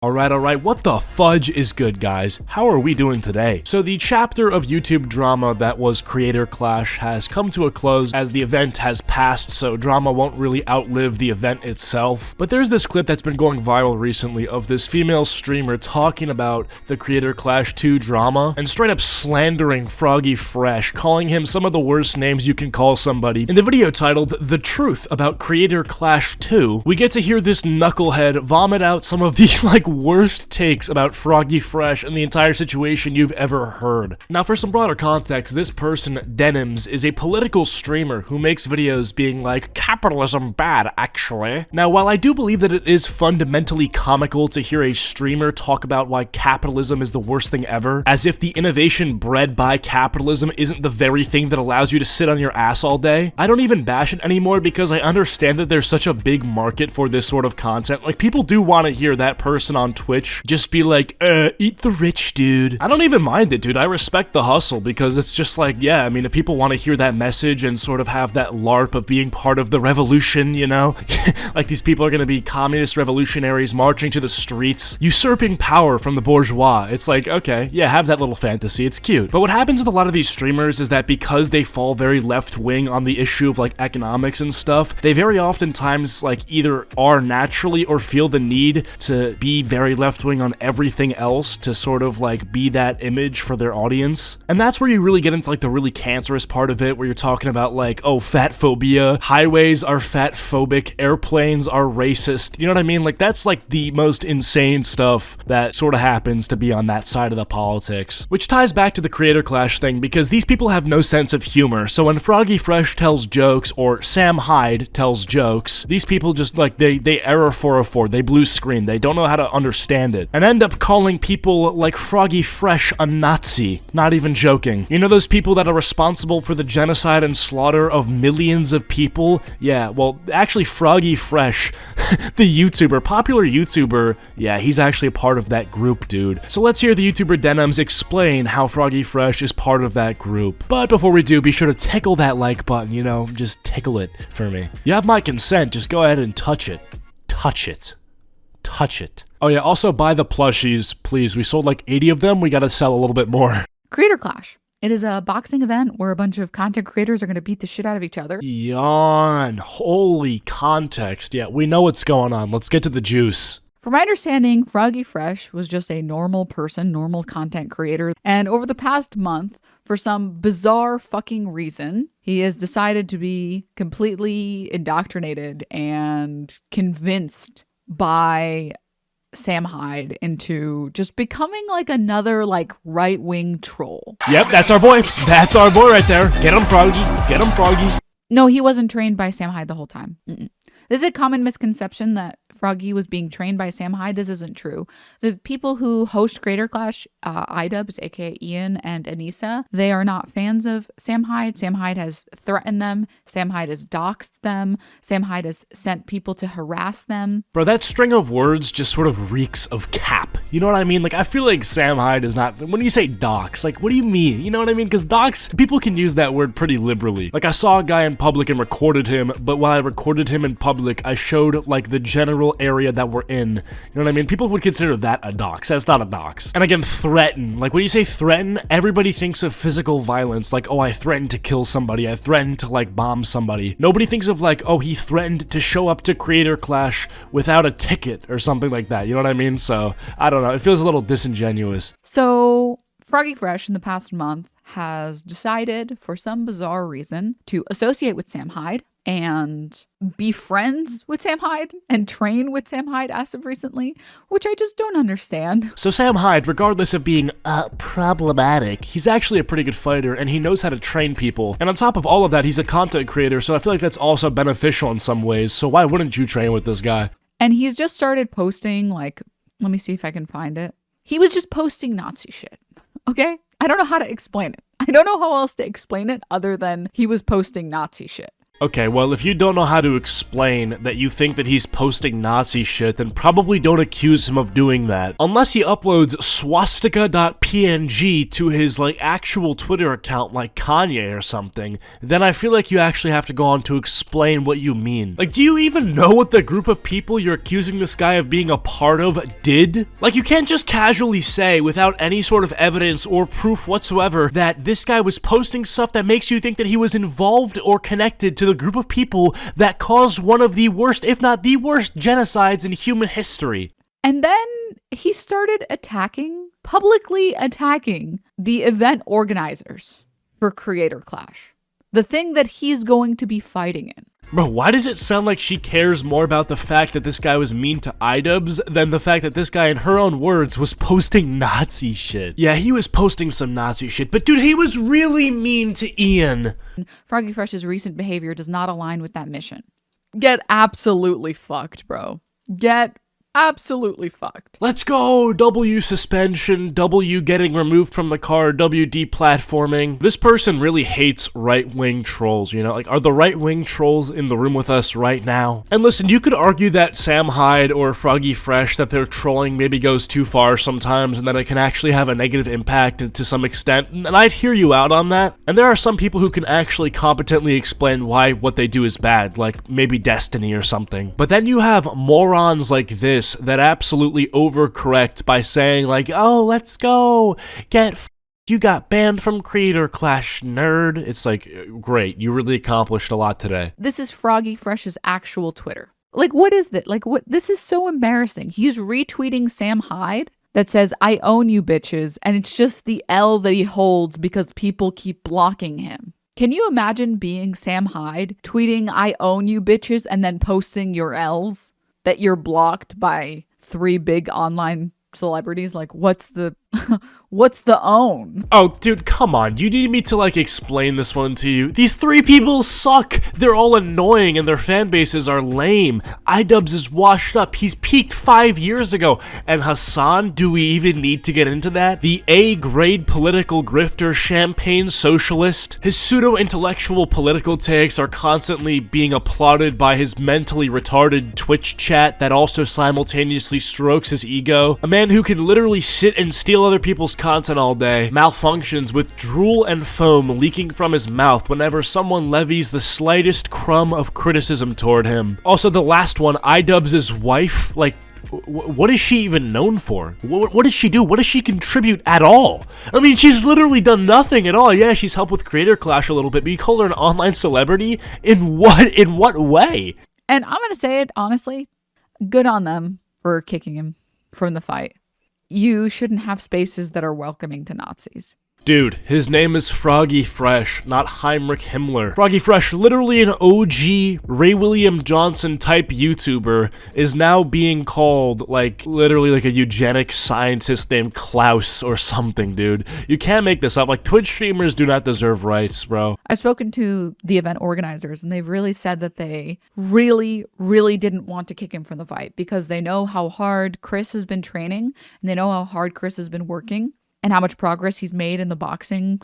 Alright, what the fudge is good, guys? How are we doing today? So the chapter of YouTube drama that was Creator Clash has come to a close as the event has passed, so drama won't really outlive the event itself. But there's this clip that's been going viral recently of this female streamer talking about the Creator Clash 2 drama and straight up slandering Froggy Fresh, calling him some of the worst names you can call somebody. In the video titled The Truth About Creator Clash 2, we get to hear this knucklehead vomit out some of the worst takes about Froggy Fresh and the entire situation you've ever heard. Now for some broader context, this person, Denims, is a political streamer who makes videos being like, capitalism bad, actually. Now while I do believe that it is fundamentally comical to hear a streamer talk about why capitalism is the worst thing ever, as if the innovation bred by capitalism isn't the very thing that allows you to sit on your ass all day, I don't even bash it anymore because I understand that there's such a big market for this sort of content. Like, people do want to hear that person on Twitch just be like, eat the rich, dude. I don't even mind it, dude. I respect the hustle because it's just like, yeah, I mean, if people want to hear that message and sort of have that LARP of being part of the revolution, you know? Like, these people are gonna be communist revolutionaries marching to the streets, usurping power from the bourgeois. It's like, okay, yeah, have that little fantasy. It's cute. But what happens with a lot of these streamers is that because they fall very left-wing on the issue of, like, economics and stuff, they very oftentimes, like, either are naturally or feel the need to be very left-wing on everything else to sort of like be that image for their audience. And that's where you really get into like the really cancerous part of it, where you're talking about like, oh, fat phobia, highways are fat phobic, airplanes are racist, you know what I mean? Like, that's like the most insane stuff that sort of happens to be on that side of the politics. Which ties back to the Creator Clash thing, because these people have no sense of humor. So when Froggy Fresh tells jokes or Sam Hyde tells jokes, these people just like, they error 404, they blue screen, they don't know how to understand it, and end up calling people like Froggy Fresh a Nazi. Not even joking. You know those people that are responsible for the genocide and slaughter of millions of people? Yeah, well, actually Froggy Fresh, the YouTuber, popular YouTuber, yeah, he's actually a part of that group, dude. So let's hear the YouTuber Denims explain how Froggy Fresh is part of that group. But before we do, be sure to tickle that like button, you know, just tickle it for me. You have my consent, just go ahead and touch it. Touch it. Touch it. Oh yeah, also buy the plushies, please. We sold like 80 of them. We gotta sell a little bit more. Creator Clash. It is a boxing event where a bunch of content creators are going to beat the shit out of each other. Yawn. Holy context. Yeah, we know what's going on. Let's get to the juice. From my understanding, Froggy Fresh was just a normal person, normal content creator. And over the past month, for some bizarre fucking reason, he has decided to be completely indoctrinated and convinced by Sam Hyde into just becoming like another like right-wing troll. Yep, that's our boy. That's our boy right there. Get him, Froggy. Get him, Froggy. No, he wasn't trained by Sam Hyde the whole time. This is a common misconception that Froggy was being trained by Sam Hyde. This isn't true. The people who host Creator Clash, iDubbbz, aka Ian and Anissa, they are not fans of Sam Hyde. Sam Hyde has threatened them. Sam Hyde has doxed them. Sam Hyde has sent people to harass them. Bro, that string of words just sort of reeks of cap. You know what I mean? Like, I feel like Sam Hyde is not... When you say dox, like, what do you mean? You know what I mean? Because dox, people can use that word pretty liberally. Like, I saw a guy in public and recorded him, but while I recorded him in public, I showed like the general area that we're in. You know what I mean? People would consider that a dox. That's not a dox. And again, threaten. Like, when you say threaten, everybody thinks of physical violence. Like, oh, I threatened to kill somebody. I threatened to like bomb somebody. Nobody thinks of like, oh, he threatened to show up to Creator Clash without a ticket or something like that. You know what I mean? So, I don't know. It feels a little disingenuous. So, Froggy Fresh in the past month has decided, for some bizarre reason, to associate with Sam Hyde and be friends with Sam Hyde and train with Sam Hyde as of recently, which I just don't understand. So Sam Hyde, regardless of being problematic, he's actually a pretty good fighter and he knows how to train people. And on top of all of that, he's a content creator, so I feel like that's also beneficial in some ways. So why wouldn't you train with this guy? And he's just started posting, like, let me see if I can find it. He was just posting Nazi shit, okay? I don't know how to explain it. I don't know how else to explain it other than he was posting Nazi shit. Okay, well, if you don't know how to explain that you think that he's posting Nazi shit, then probably don't accuse him of doing that. Unless he uploads swastika.png to his, like, actual Twitter account like Kanye or something, then I feel like you actually have to go on to explain what you mean. Like, do you even know what the group of people you're accusing this guy of being a part of did? Like, you can't just casually say, without any sort of evidence or proof whatsoever, that this guy was posting stuff that makes you think that he was involved or connected to the group of people that caused one of the worst, if not the worst, genocides in human history. And then he started publicly attacking the event organizers for Creator Clash, the thing that he's going to be fighting in. Bro, why does it sound like she cares more about the fact that this guy was mean to iDubbbz than the fact that this guy, in her own words, was posting Nazi shit? Yeah, he was posting some Nazi shit, but dude, he was really mean to Ian. Froggy Fresh's recent behavior does not align with that mission. Get absolutely fucked, bro. Get absolutely fucked. Let's go! W suspension, W getting removed from the car, W deplatforming. This person really hates right-wing trolls, you know? Like, are the right-wing trolls in the room with us right now? And listen, you could argue that Sam Hyde or Froggy Fresh, that their trolling maybe goes too far sometimes and that it can actually have a negative impact to some extent, and I'd hear you out on that. And there are some people who can actually competently explain why what they do is bad, like maybe Destiny or something. But then you have morons like this that absolutely overcorrect by saying like, oh, let's go, you got banned from Creator Clash, nerd. It's like, great, you really accomplished a lot today. This is Froggy Fresh's actual Twitter. Like, what is that? Like, what? This is so embarrassing. He's retweeting Sam Hyde that says, I own you bitches, and it's just the L that he holds because people keep blocking him. Can you imagine being Sam Hyde, tweeting, I own you bitches, and then posting your L's? That you're blocked by 3 big online celebrities? Like, what's the own? Oh, dude, come on. You need me to, like, explain this one to you. These 3 people suck. They're all annoying and their fan bases are lame. iDubbbz is washed up. He's peaked 5 years ago. And Hassan, do we even need to get into that? The A-grade political grifter, champagne socialist. His pseudo-intellectual political takes are constantly being applauded by his mentally retarded Twitch chat that also simultaneously strokes his ego. A man who can literally sit and steal other people's content all day, malfunctions with drool and foam leaking from his mouth whenever someone levies the slightest crumb of criticism toward him. Also, the last one, iDubbbz's wife, like, what is she even known for? What does she do? What does she contribute at all? I mean, she's literally done nothing at all. Yeah, she's helped with Creator Clash a little bit, but you call her an online celebrity? In what way? And I'm gonna say it honestly, good on them for kicking him from the fight. You shouldn't have spaces that are welcoming to Nazis. Dude, his name is Froggy Fresh, not Heinrich Himmler. Froggy Fresh, literally an OG Ray William Johnson type YouTuber, is now being called, like, literally like a eugenics scientist named Klaus or something, dude. You can't make this up. Like, Twitch streamers do not deserve rights, bro. I've spoken to the event organizers, and they've really said that they really, really didn't want to kick him from the fight because they know how hard Chris has been training, and they know how hard Chris has been working, and how much progress he's made in the boxing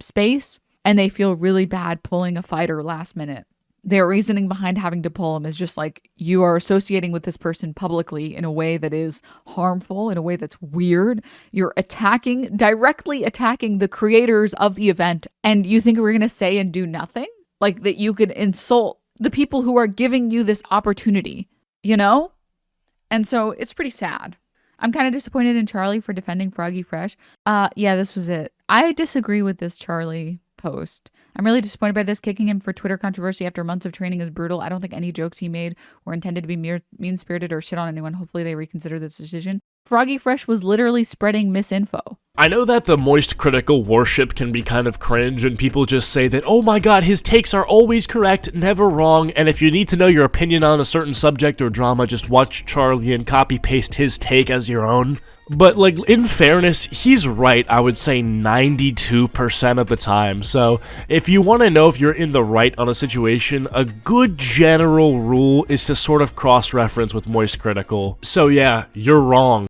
space, and they feel really bad pulling a fighter last minute. Their reasoning behind having to pull him is just like, you are associating with this person publicly in a way that is harmful, in a way that's weird. You're directly attacking the creators of the event, and you think we're going to say and do nothing? Like, that you could insult the people who are giving you this opportunity, you know? And so it's pretty sad. I'm kind of disappointed in Charlie for defending Froggy Fresh. Yeah, this was it. I disagree with this Charlie post. I'm really disappointed by this. Kicking him for Twitter controversy after months of training is brutal. I don't think any jokes he made were intended to be mean-spirited or shit on anyone. Hopefully they reconsider this decision. Froggy Fresh was literally spreading misinfo. I know that the moist critical worship can be kind of cringe, and people just say that, oh my god, his takes are always correct, never wrong, and if you need to know your opinion on a certain subject or drama, just watch Charlie and copy-paste his take as your own. But, like, in fairness, he's right, I would say 92% of the time. So, if you want to know if you're in the right on a situation, a good general rule is to sort of cross-reference with moist critical. So yeah, you're wrong.